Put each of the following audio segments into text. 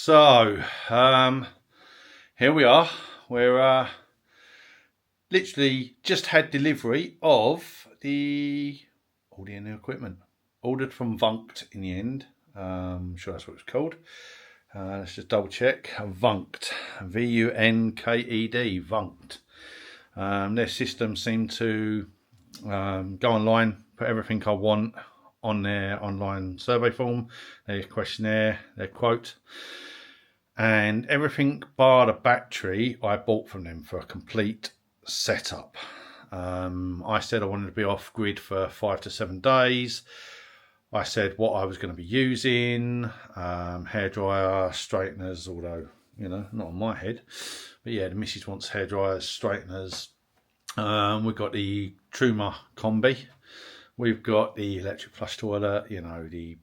So, here we are. We're literally just had delivery of all the new equipment. Ordered from Vunked in the end. I'm sure that's what it's called. Let's just double check. Vunked. V-U-N-K-E-D. Vunked. Their system seemed to go online, put everything I want on their online survey form, their questionnaire, their quote, and everything bar the battery I bought from them for a complete setup. I said I wanted to be off grid for 5 to 7 days. I said what I was going to be using, hairdryer, straighteners, although, you know, not on my head. But yeah, the missus wants hairdryers, straighteners. We've got the Truma combi. We've got the electric flush toilet, you know, the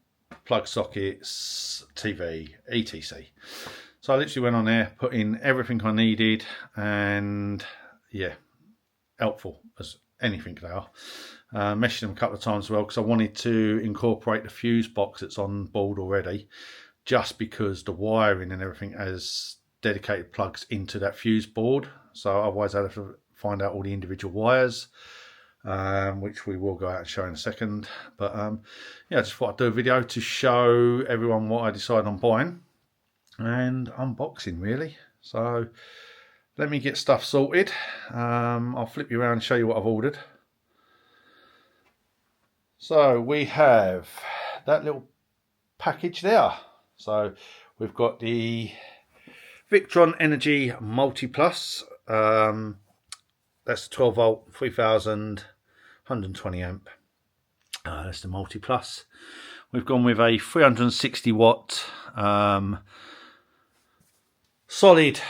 plug sockets, TV, etc. So I literally went on there, put in everything I needed, and yeah, helpful as anything they are. Meshed them a couple of times as well because I wanted to incorporate the fuse box that's on board already, just because the wiring and everything has dedicated plugs into that fuse board. So otherwise I'd have to find out all the individual wires, which we will go out and show in a second. But yeah, I just thought I'd do a video to show everyone what I decided on buying and unboxing really. So let me get stuff sorted. I'll flip you around and show you what I've ordered. So we have that little package there. So we've got the Victron Energy Multi Plus. That's 12 volt, 3000, 120 amp. That's the Multi Plus. We've gone with a 360 watt solid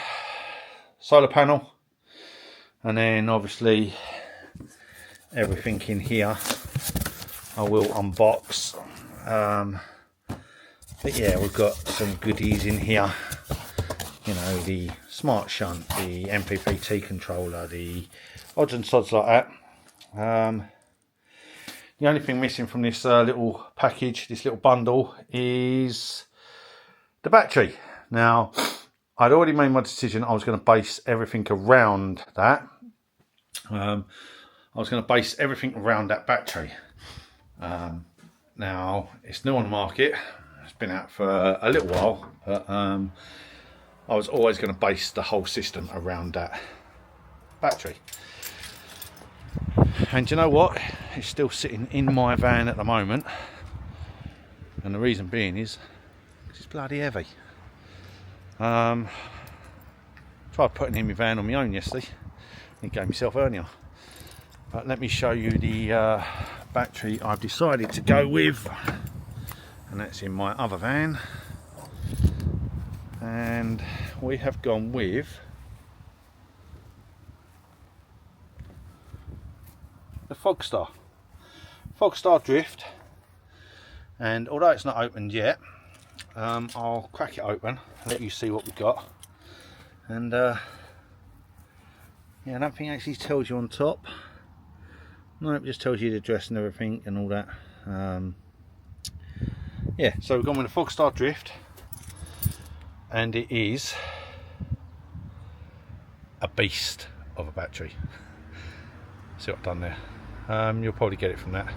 solar panel, and then obviously everything in here I will unbox. But yeah, we've got some goodies in here. You know, the smart shunt, the MPPT controller, the odds and sods like that. The only thing missing from this little package, this little bundle, is the battery. Now, I'd already made my decision I was going to base everything around that. I was going to base everything around that battery. Now, it's new on the market. It's been out for a little while, but I was always going to base the whole system around that battery. And you know what? It's still sitting in my van at the moment. And the reason being is because it's bloody heavy. Tried putting it in my van on my own yesterday. And gave myself hernia. But let me show you the battery I've decided to go with. And that's in my other van. And we have gone with the Fogstar Drift, and although it's not opened yet, I'll crack it open, let you see what we've got. And yeah, nothing actually tells you on top. No, it just tells you the address and everything and all that. Yeah, so we've gone with the Fogstar Drift, and it is a beast of a battery. See what I've done there? You'll probably get it from that,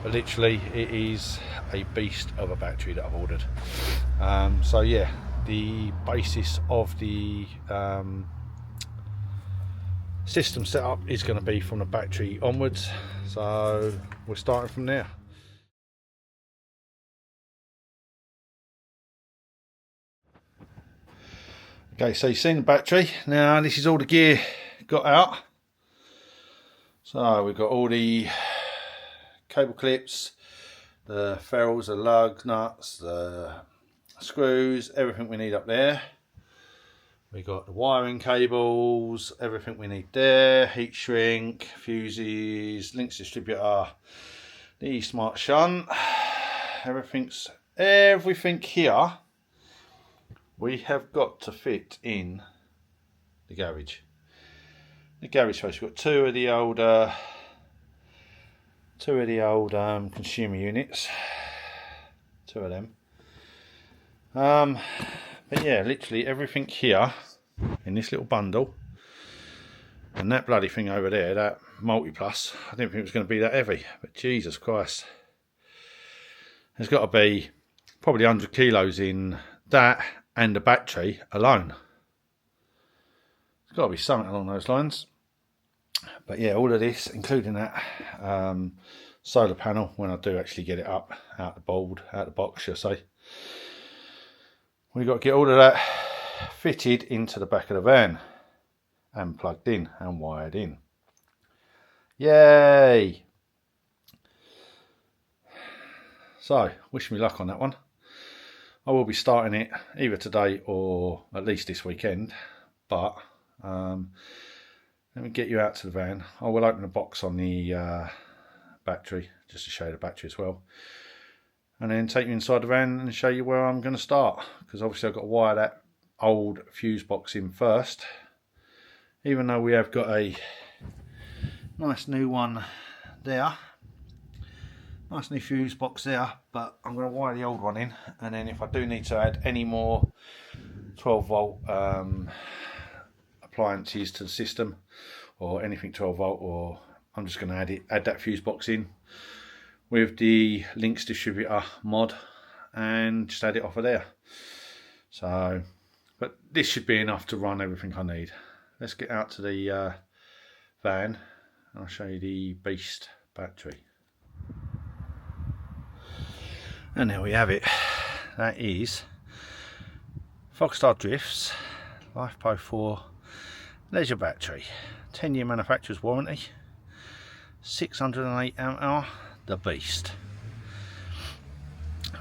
but literally it is a beast of a battery that I've ordered. So yeah, the basis of the system setup is going to be from the battery onwards, so we're starting from there. Okay, so you've seen the battery. Now this is all the gear got out. So we've got all the cable clips, the ferrules, the lugs, nuts, the screws, everything we need up there. We got the wiring cables, everything we need there, heat shrink, fuses, links distributor, the smart shunt, everything here we have got to fit in the garage. The garage space. We've got two of the old consumer units, two of them. But yeah, literally everything here in this little bundle, and that bloody thing over there, that Multiplus, I didn't think it was going to be that heavy, but Jesus Christ. There's got to be probably 100 kilos in that and the battery alone. There's got to be something along those lines. But yeah, all of this, including that solar panel, when I do actually get it up out the box, shall I say, we've got to get all of that fitted into the back of the van and plugged in and wired in. Yay! So, wish me luck on that one. I will be starting it either today or at least this weekend, but let me get you out to the van. I will open a box on the battery, just to show you the battery as well, and then take you inside the van and show you where I'm going to start, because obviously I've got to wire that old fuse box in first, even though we have got a nice new one there. Nice new fuse box there, but I'm going to wire the old one in, and then if I do need to add any more 12 volt appliances to the system, or anything 12 volt, or I'm just going to add that fuse box in with the links distributor mod and just add it off of there. So, but this should be enough to run everything I need. Let's get out to the van and I'll show you the beast battery. And there we have it. That is Foxstar Drift's LifePro 4 leisure battery, 10-year manufacturer's warranty, 608 amp hour, the beast.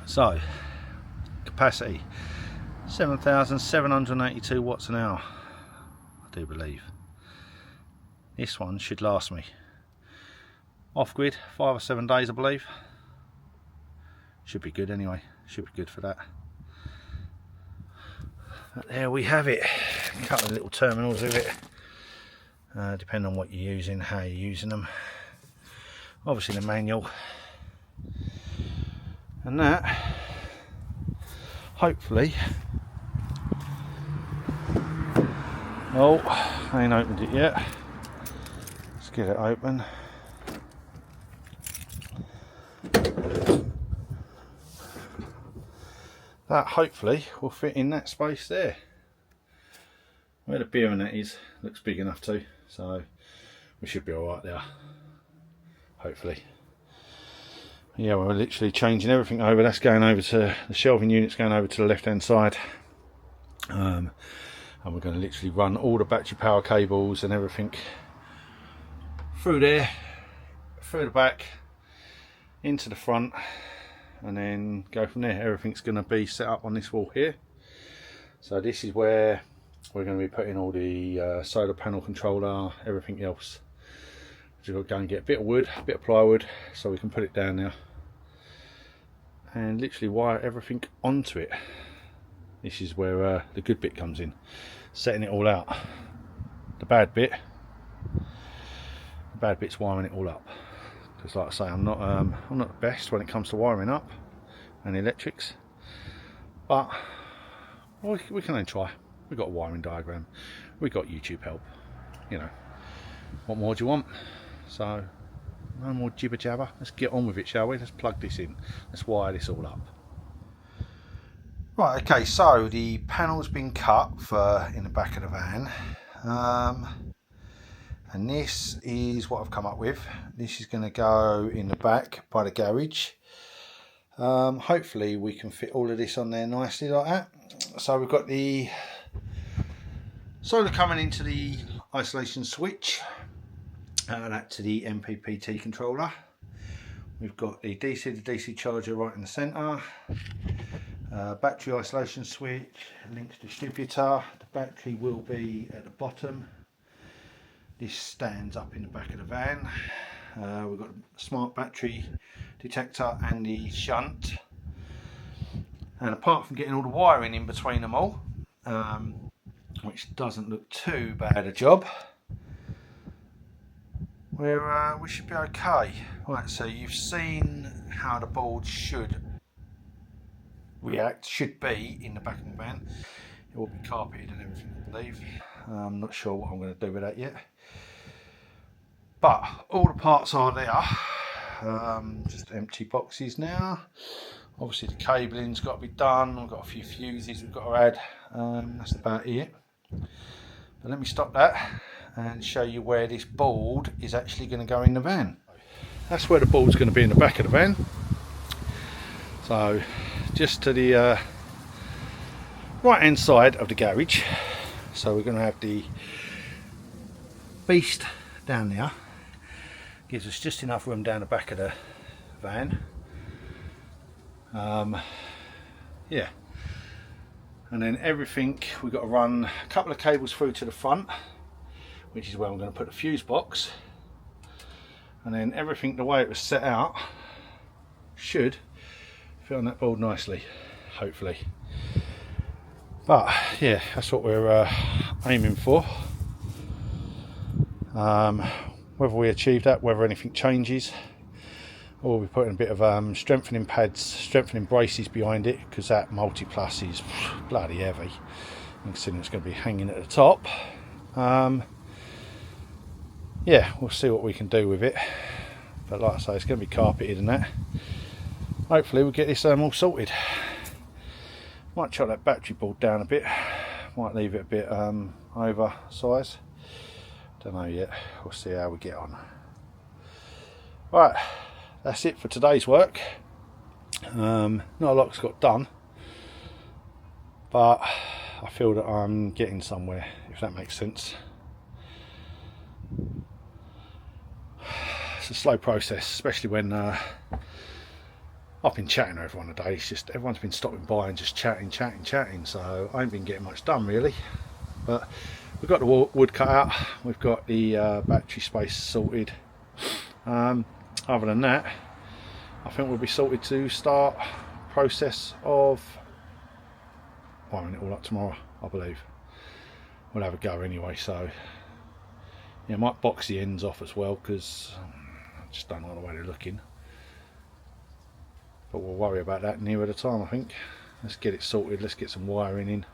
So capacity 7,782 watts an hour, I do believe. This one should last me off grid 5 or 7 days, I believe. Should be good anyway, should be good for that. But there we have it, a couple of little terminals with it, depending on what you're using, how you're using them. Obviously the manual, and that hopefully, oh, I ain't opened it yet, let's get it open. That hopefully will fit in that space there. Where the beer and that is, looks big enough too, so we should be alright there, hopefully. Yeah, we're literally changing everything over. That's going over to the shelving unit's going over to the left hand side, and we're going to literally run all the battery power cables and everything through there, through the back, into the front, and then go from there. Everything's going to be set up on this wall here. So this is where we're going to be putting all the solar panel controller, everything else. We've got to go and get a bit of wood, a bit of plywood, so we can put it down there and literally wire everything onto it. This is where the good bit comes in, setting it all out. The bad bit's wiring it all up. Because like I say, I'm not the best when it comes to wiring up and electrics, but we can only try. We've got a wiring diagram, we've got YouTube help, you know, what more do you want? So no more jibber jabber, let's get on with it, shall we? Let's plug this in, let's wire this all up. Right, okay, so the panel's been cut for in the back of the van, and this is what I've come up with. This is going to go in the back by the garage. Hopefully we can fit all of this on there nicely like that. So we've got the solar coming into the isolation switch, that to the MPPT controller. We've got the DC to DC charger right in the centre, battery isolation switch, links distributor. The battery will be at the bottom. This stands up in the back of the van. We've got a smart battery detector and the shunt. And apart from getting all the wiring in between them all, which doesn't look too bad a job, we should be okay. Right, so you've seen how the board should React should be in the back of the van. It will be carpeted and everything, I believe. I'm not sure what I'm going to do with that yet. But all the parts are there. Just empty boxes now. Obviously the cabling's got to be done. I've got a few fuses we've got to add. That's about it. But let me stop that and show you where this board is actually going to go in the van. That's where the board's going to be in the back of the van. So just to the right hand side of the garage. So we're going to have the beast down there. Gives us just enough room down the back of the van. Yeah, and then everything we've got to run a couple of cables through to the front, which is where I'm going to put the fuse box, and then everything the way it was set out should fit on that board nicely, hopefully. But yeah, that's what we're aiming for. Whether we achieve that, whether anything changes, or we'll be putting a bit of strengthening pads, strengthening braces behind it, because that multi-plus is bloody heavy. Considering it's going to be hanging at the top. Yeah, we'll see what we can do with it. But like I say, it's going to be carpeted and that. Hopefully we'll get this all sorted. Might chop that battery board down a bit. Might leave it a bit oversized. Don't know yet. We'll see how we get on. Right. That's it for today's work. Not a lot's got done, but I feel that I'm getting somewhere, if that makes sense. It's a slow process, especially when I've been chatting to everyone today. It's just everyone's been stopping by and just chatting, so I ain't been getting much done really. But we've got the wood cut out, we've got the battery space sorted. Other than that, I think we'll be sorted to start process of wiring it all up tomorrow, I believe. We'll have a go anyway, so yeah, I might box the ends off as well, because I just don't like the way they're looking. But we'll worry about that nearer the time, I think. Let's get it sorted, let's get some wiring in,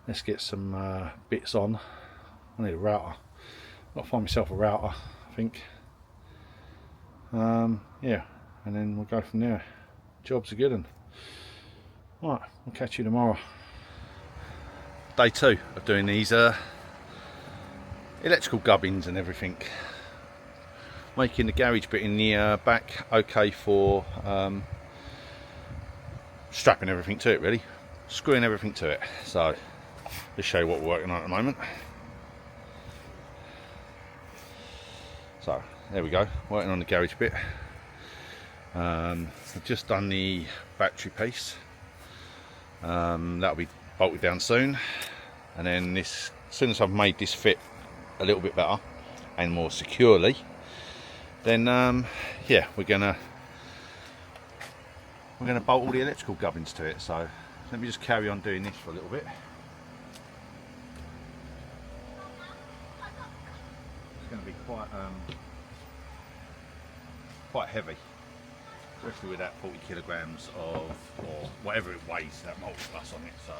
let's get some bits on. I need a router. I've got to find myself a router, I think. Yeah, and then we'll go from there. Job's a good one. Right, we'll catch you tomorrow. Day 2 of doing these electrical gubbins and everything. Making the garage bit in the back okay for strapping everything to it, really. Screwing everything to it. So, let's show you what we're working on at the moment. So, there we go, working on the garage bit. I've just done the battery piece. That'll be bolted down soon. And then this, as soon as I've made this fit a little bit better and more securely, then yeah, we're gonna bolt all the electrical gubbins to it. So let me just carry on doing this for a little bit. It's going to be quite heavy, especially with that 40 kilograms of, or whatever it weighs, that multi-plus on it. So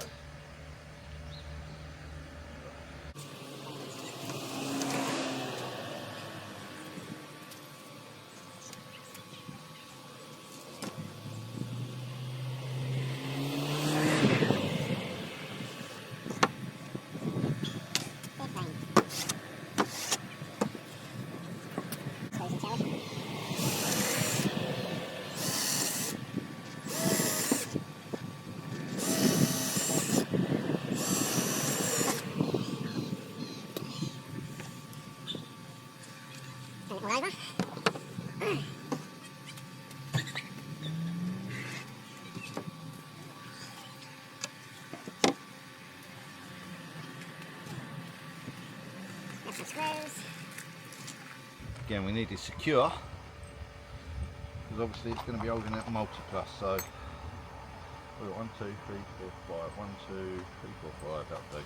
again, we need it secure, because obviously it's going to be holding that multi-plus. So 1, 2, 3, 4, 5. 1, 2, 3, 4, 5. That'll do.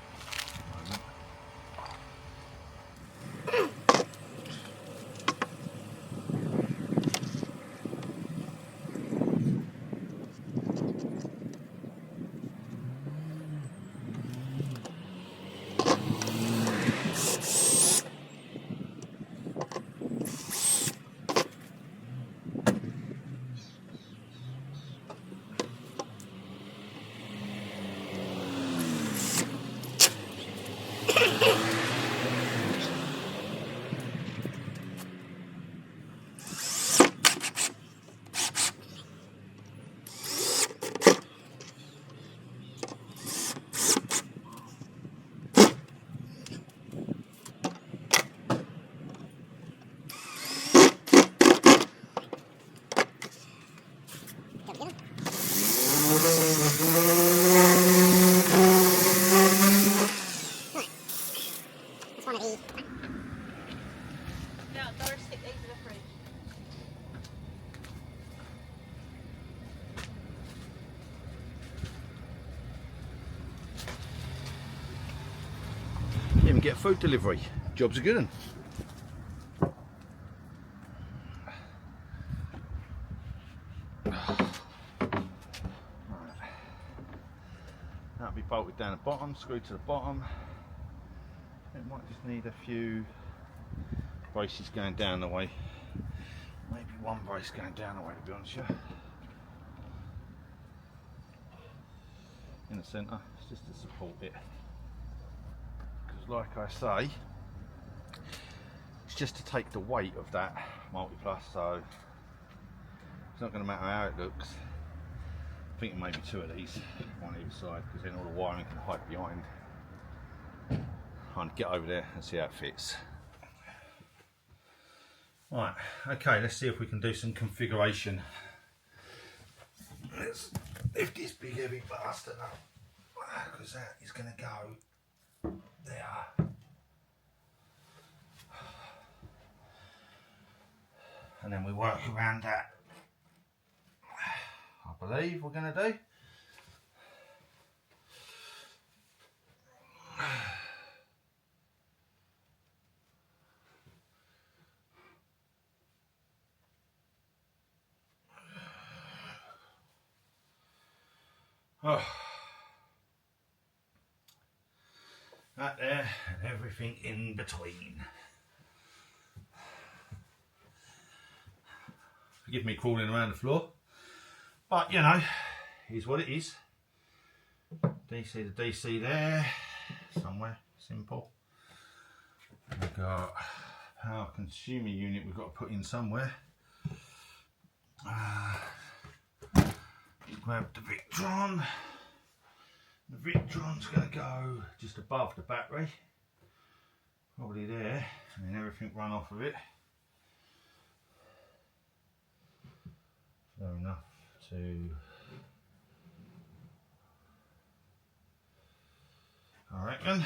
get a food delivery. Job's a good one. That'll be bolted down the bottom, screwed to the bottom. It might just need a few braces going down the way. Maybe one brace going down the way, to be honest with you. In the centre, it's just to support it. Because like I say, it's just to take the weight of that multi-plus, so it's not going to matter how it looks. I'm thinking maybe two of these, one either side, because then all the wiring can hide behind. I'll get over there and see how it fits. Right, okay, let's see if we can do some configuration. Let's lift this big heavy bastard up, because that is going to go there. And then we work around that, I believe we're going to do. Oh. That there and everything in between. Forgive me crawling around the floor, but you know, is what it is. DC to DC there, somewhere, simple. We've got power consumer unit we've got to put in somewhere. Grab the Victron. The Victron's going to go just above the battery, probably there, and then everything run off of it. Fair enough to, I reckon.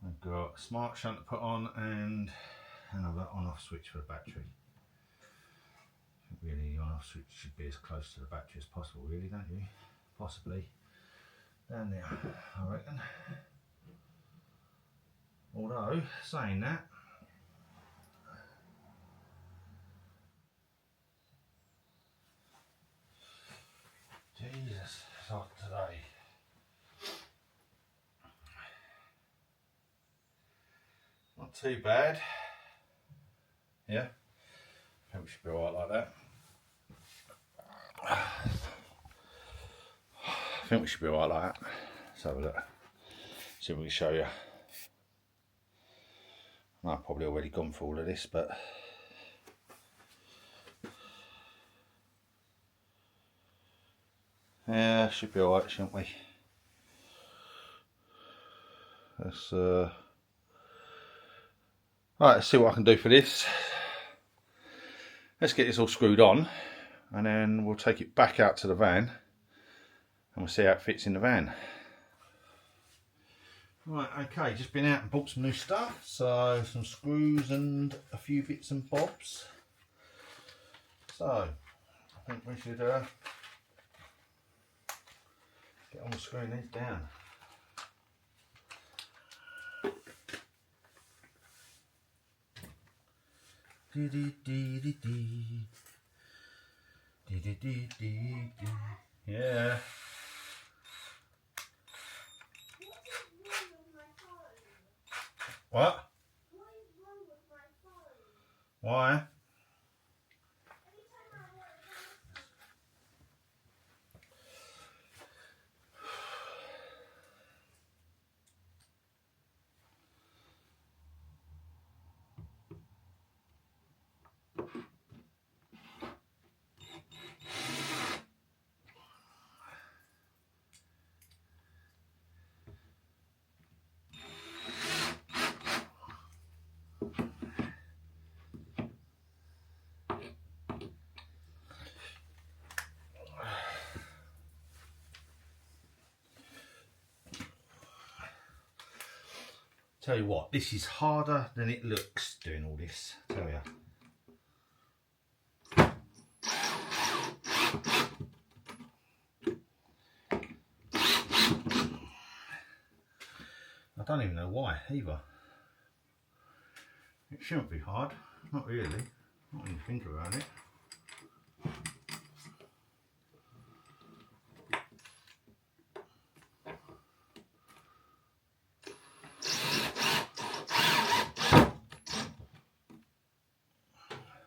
I've got a smart shunt to put on and another on-off switch for the battery. Really, the on-off switch should be as close to the battery as possible, really, don't you? Possibly down there, I reckon. Although, saying that, Jesus, it's hot today. Not too bad. Yeah, I think we should be alright like that. I think we should be alright like that. Let's have a look. See if we can show you. I've probably already gone through all of this, but yeah, should be alright, shouldn't we? Let's right, let's see what I can do for this. Let's get this all screwed on, and then we'll take it back out to the van, and we'll see how it fits in the van. Right, okay, just been out and bought some new stuff, so some screws and a few bits and bobs. So, I think we should get on screwing these down. Yeah. What? Why? Tell you what, this is harder than it looks doing all this, I tell you. don't even know why either. It shouldn't be hard, not really, not when you think about it.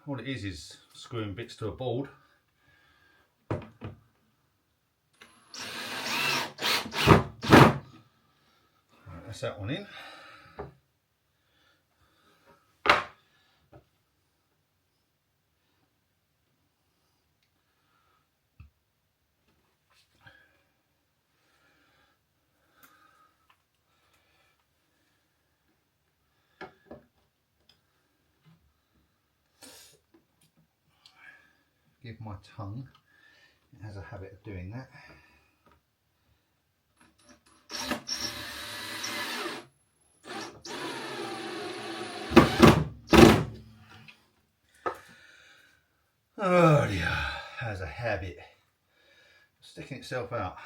All it is screwing bits to a board. Right, that's that one in. Give my tongue, it has a habit of doing that. Oh dear, has a habit of sticking itself out.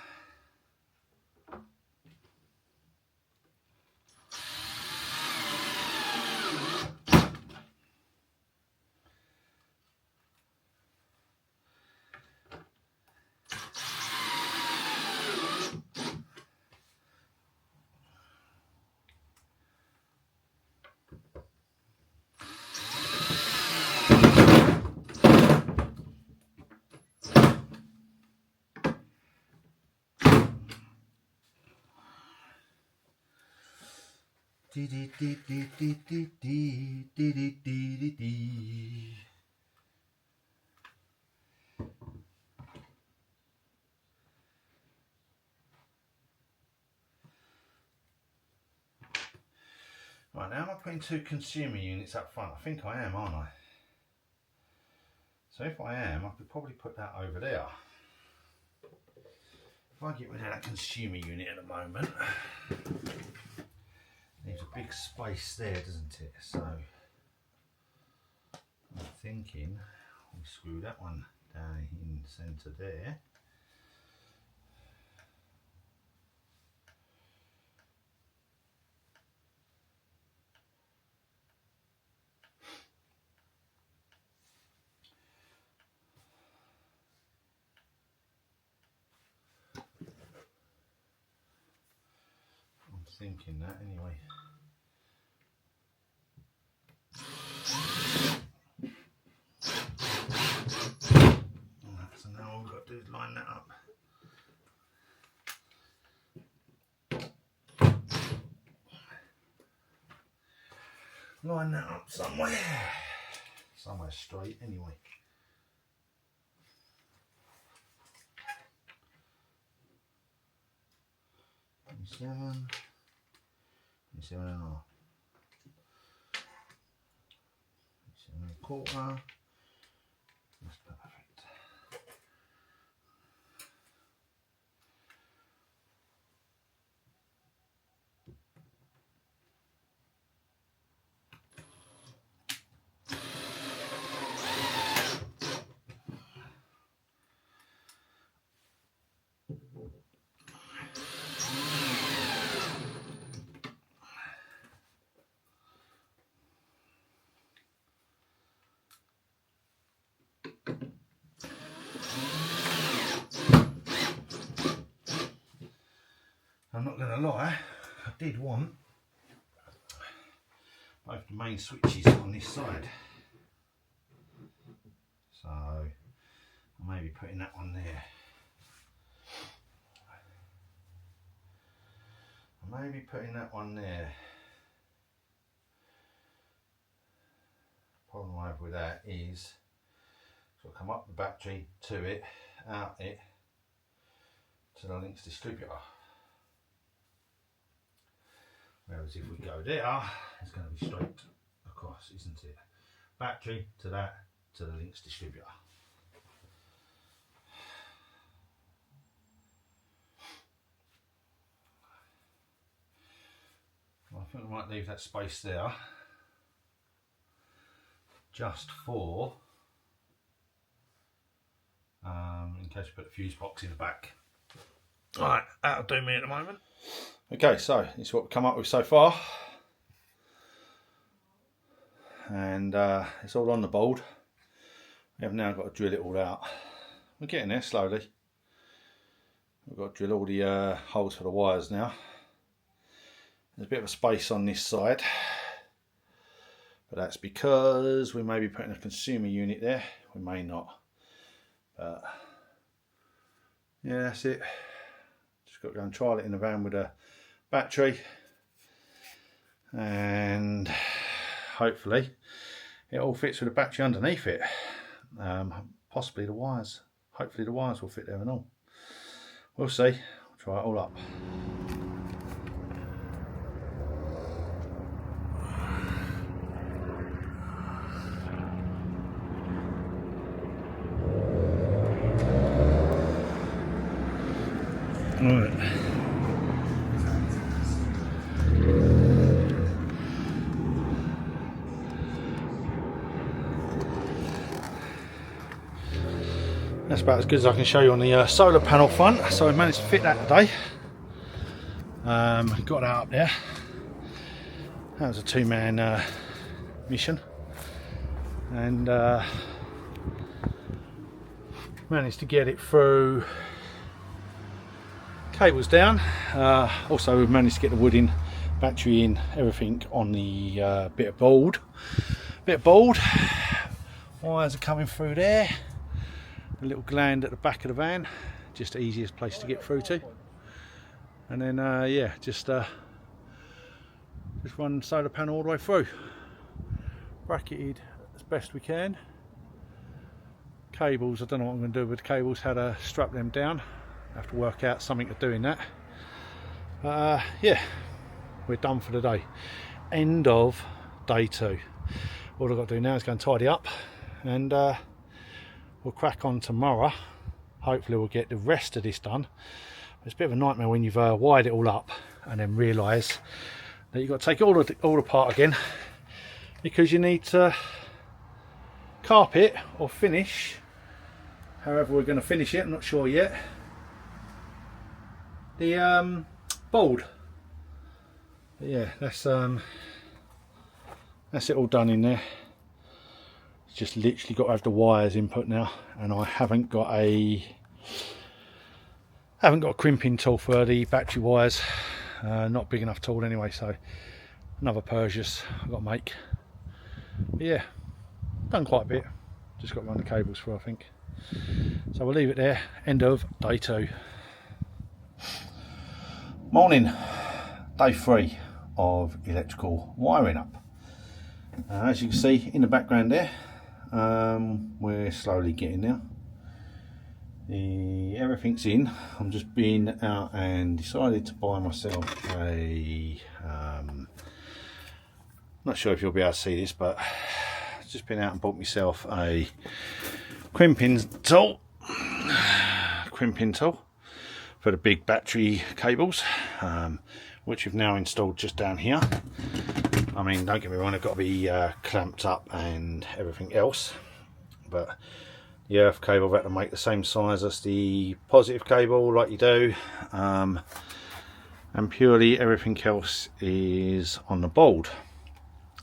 Right, now am I putting two consumer units up front? I think I am, aren't I? So if I am, I could probably put that over there. If I get rid of that consumer unit at the moment, there's a big space there, doesn't it? So I'm thinking we screw that one down in the centre there. I'm thinking that anyway. So now all we've got to do is line that up. Line that up somewhere straight anyway. Seven and a half. 7 1/4. That's perfect. I'm not going to lie, I did want both the main switches on this side, so I may be putting that one there. Problem I have with that is, so I'll come up the battery to it, out it, to the links distributor. Whereas if we go there, it's going to be straight across, isn't it? Battery to that, to the links distributor. Well, I think I might leave that space there, just for, in case you put the fuse box in the back. Alright, that'll do me at the moment. Okay, so this is what we've come up with so far. And it's all on the board. We have now got to drill it all out. We're getting there slowly. We've got to drill all the holes for the wires now. There's a bit of a space on this side, but that's because we may be putting a consumer unit there. We may not. But yeah, that's it. Just got to go and trial it in the van with a battery, and hopefully it all fits with the battery underneath it. Possibly the wires. Hopefully the wires will fit there and all. We'll see. I'll try it all up. Right. That's about as good as I can show you on the solar panel front. So I managed to fit that today. Got that up there. That was a two-man mission, and managed to get it through. Cables down. Also, we've managed to get the wood in, battery in, everything on the bit of board. Wires are coming through there. A little gland at the back of the van, just the easiest place to get through to. And then yeah, just run solar panel all the way through. Bracketed as best we can. Cables, I don't know what I'm going to do with the cables, how to strap them down. I have to work out something to do in that. Yeah, we're done for the day. End of day 2. All I've got to do now is go and tidy up, and we'll crack on tomorrow. Hopefully we'll get the rest of this done. It's a bit of a nightmare when you've wired it all up and then realise that you've got to take it all apart again, because you need to carpet or finish, however we're going to finish it, I'm not sure yet, the board. But yeah, that's it all done in there. It's just literally got to have the wires input now, and I haven't got a crimping tool for the battery wires. Not big enough tool anyway, so another purchase I've got to make. But yeah, done quite a bit. Just got to run the cables through, I think. So we'll leave it there. End of day 2. Morning, day 3 of electrical wiring up. As you can see in the background there, we're slowly getting there. Everything's in. I'm just been out and decided to buy myself a not sure if you'll be able to see this, but I've just been out and bought myself a crimping tool for the big battery cables, which we've now installed just down here. I mean, don't get me wrong, they've got to be clamped up and everything else, but the earth cable, I've had to make the same size as the positive cable like you do, and purely everything else is on the board.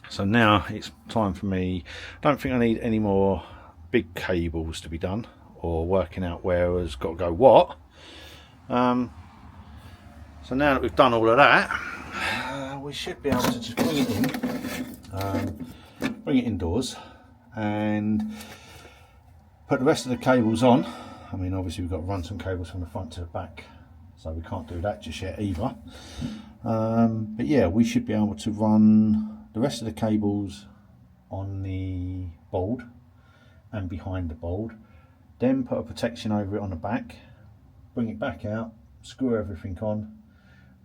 So now it's time for me. I don't think I need any more big cables to be done, or working out where has got to go what. So now that we've done all of that, we should be able to just bring it in, bring it indoors, and put the rest of the cables on. I mean, obviously we've got to run some cables from the front to the back, so we can't do that just yet either. But yeah, we should be able to run the rest of the cables on the board and behind the board, then put a protection over it on the back, bring it back out, screw everything on,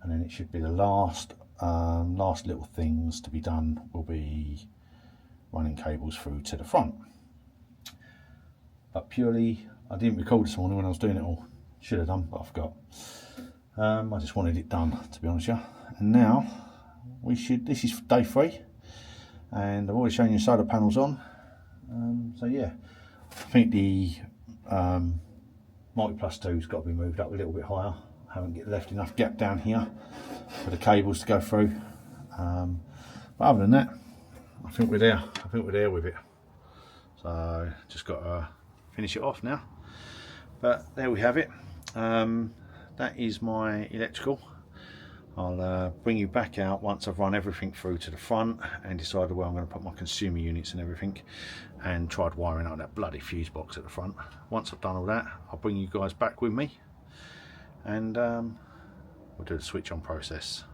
and then it should be the last little things to be done will be running cables through to the front. But purely, I didn't record this morning when I was doing it all. Should have done, but I forgot. I just wanted it done, to be honest with you. And now we should. This is day 3, and I've already shown you solar panels on. So yeah, I think the Multi Plus 2's got to be moved up a little bit higher. haven't left enough gap down here for the cables to go through. But other than that, I think we're there. I think we're there with it. So just got to finish it off now. But there we have it. That is my electrical. I'll bring you back out once I've run everything through to the front and decided where I'm going to put my consumer units and everything, and tried wiring out that bloody fuse box at the front. Once I've done all that, I'll bring you guys back with me, and we'll do the switch on process.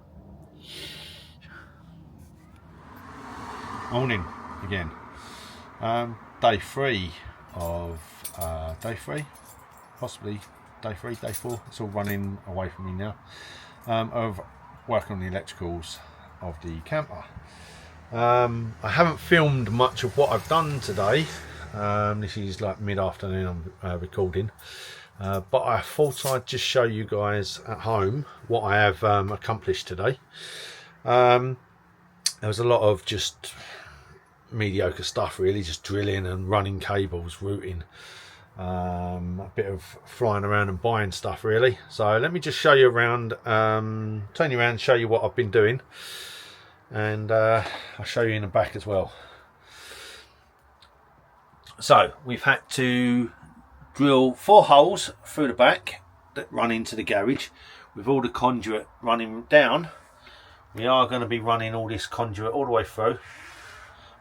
Morning again. Day 3 of day 3, possibly day 3, day 4. It's all running away from me now. Of working on the electricals of the camper. I haven't filmed much of what I've done today. This is like mid-afternoon I'm recording, but I thought I'd just show you guys at home what I have accomplished today. There was a lot of just mediocre stuff really, just drilling and running cables, routing, a bit of flying around and buying stuff really. So let me just show you around, turn you around, show you what I've been doing, and I'll show you in the back as well. So we've had to drill 4 holes through the back that run into the garage with all the conduit running down. We are going to be running all this conduit all the way through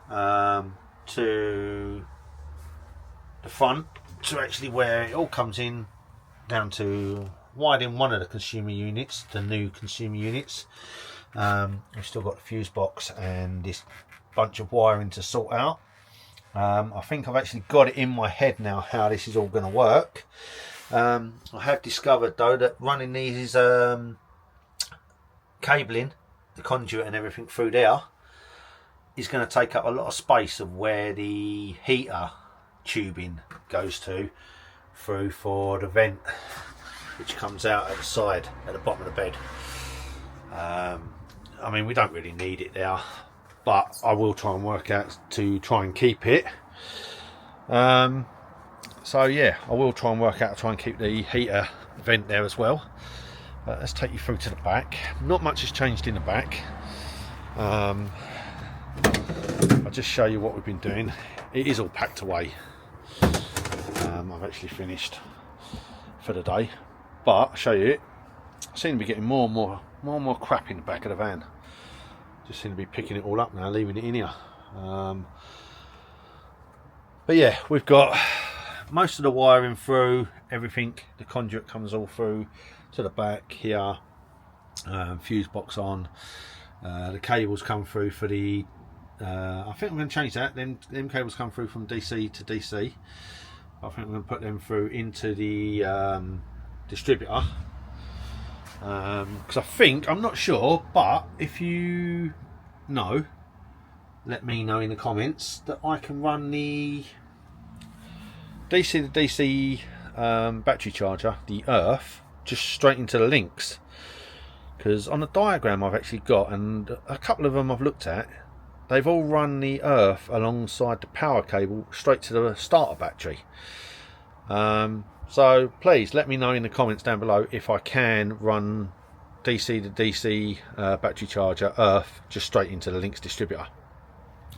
to the front, to actually where it all comes in down to wiring one of the consumer units, the new consumer units. We've still got the fuse box and this bunch of wiring to sort out. I think I've actually got it in my head now how this is all going to work. I have discovered though that running these cabling, the conduit and everything through there, is going to take up a lot of space of where the heater tubing goes to through for the vent which comes out at the side at the bottom of the bed. I mean, we don't really need it there, but I will try and work out to try and keep it. So yeah, I will try and work out to try and keep the heater vent there as well. Let's take you through to the back. Not much has changed in the back. I'll just show you what we've been doing. It is all packed away. I've actually finished for the day, but I'll show you it. I seem to be getting more and more crap in the back of the van. Just seem to be picking it all up now, leaving it in here. But yeah, we've got most of the wiring through, everything. The conduit comes all through to the back here. Fuse box on. The cables come through for the I think I'm going to change that. Them cables come through from DC to DC. I think I'm going to put them through into the distributor, because I think, I'm not sure, but if you know, let me know in the comments, that I can run the DC to DC battery charger, the earth, just straight into the links. Because on the diagram I've actually got, and a couple of them I've looked at, they've all run the earth alongside the power cable straight to the starter battery. So please let me know in the comments down below if I can run DC to DC battery charger earth just straight into the links distributor.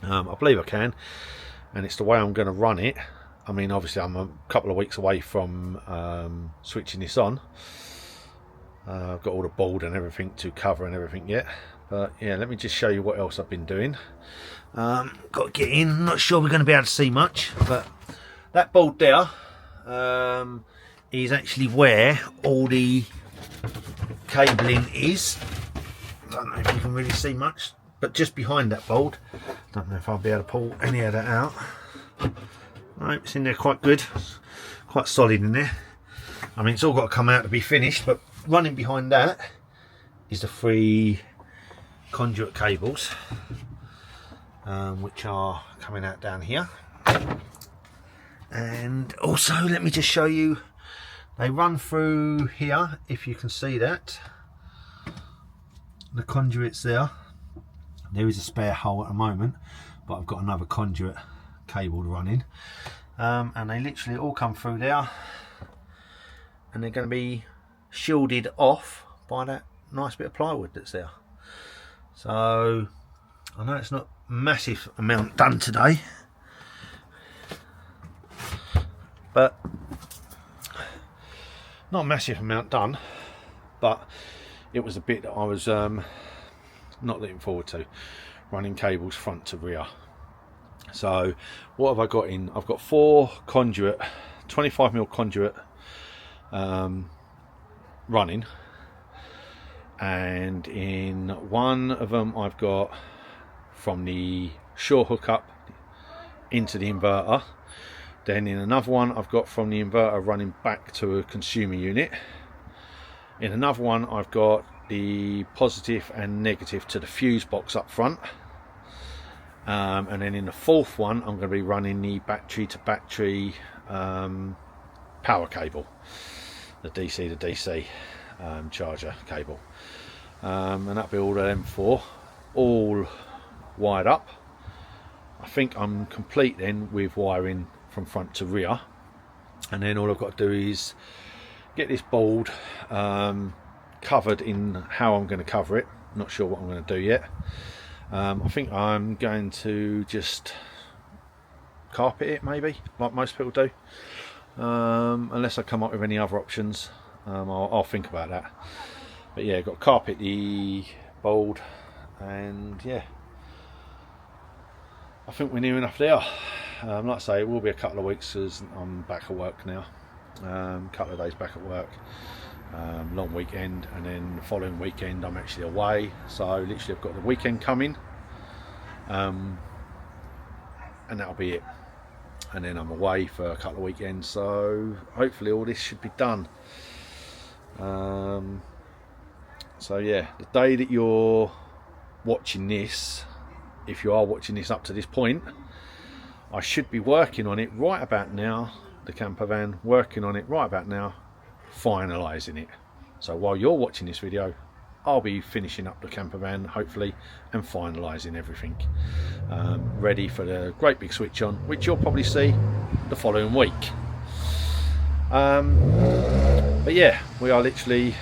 I believe I can, and it's the way I'm going to run it. I mean, obviously I'm a couple of weeks away from switching this on. I've got all the board and everything to cover and everything yet, but yeah, let me just show you what else I've been doing. Got to get in. Not sure we're going to be able to see much, but that board there is actually where all the cabling is. Don't know if you can really see much, but just behind that board. Don't know if I'll be able to pull any of that out. Right, it's in there quite good, quite solid in there. I mean, it's all got to come out to be finished, but running behind that is the 3 conduit cables, which are coming out down here. And also, let me just show you, they run through here, if you can see that. The conduit's there. There is a spare hole at the moment, but I've got another conduit cable to run in. And they literally all come through there, and they're going to be shielded off by that nice bit of plywood that's there. So I know it's not a massive amount done today, but not a massive amount done, but it was a bit that I was not looking forward to, running cables front to rear. So what have I got in? I've got 4 conduit, 25mm conduit running, and in one of them I've got from the shore hookup into the inverter. Then in another one I've got from the inverter running back to a consumer unit. In another one I've got the positive and negative to the fuse box up front. And then in the fourth one I'm going to be running the battery to battery power cable, the DC to DC charger cable, and that'll be all of them 4 all wired up. I think I'm complete then with wiring from front to rear, and then all I've got to do is get this board covered in how I'm going to cover it. Not sure what I'm going to do yet. I think I'm going to just carpet it, maybe, like most people do, unless I come up with any other options. I'll think about that. But yeah, got to carpet the board, and yeah, I think we're near enough there. Like I say, it will be a couple of weeks because I'm back at work now. Couple of days back at work, long weekend, and then the following weekend I'm actually away. So literally I've got the weekend coming, and that'll be it. And then I'm away for a couple of weekends. So hopefully all this should be done. So yeah, the day that you're watching this, if you are watching this up to this point, I should be working on it right about now, the camper van, working on it right about now, finalising it. So while you're watching this video, I'll be finishing up the camper van, hopefully, and finalising everything, ready for the great big switch on, which you'll probably see the following week. But yeah, we are literally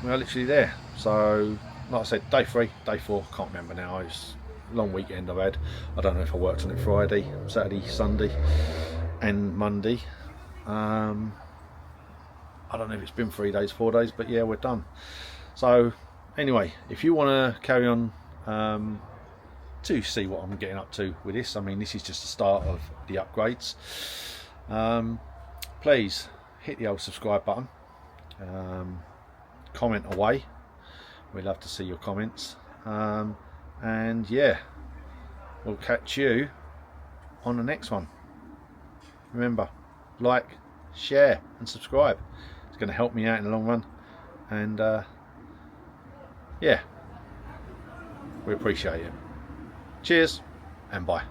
there. So like I said, day 3, day 4, can't remember now. It's a long weekend I've had. I don't know if I worked on it Friday, Saturday, Sunday and Monday. I don't know if it's been 3 days, 4 days, but yeah, we're done. So anyway, if you want to carry on to see what I'm getting up to with this, I mean, this is just the start of the upgrades. Please hit the old subscribe button, comment away, we'd love to see your comments, and yeah, we'll catch you on the next one. Remember, like, share and subscribe. It's going to help me out in the long run, and yeah, we appreciate it. Cheers and bye.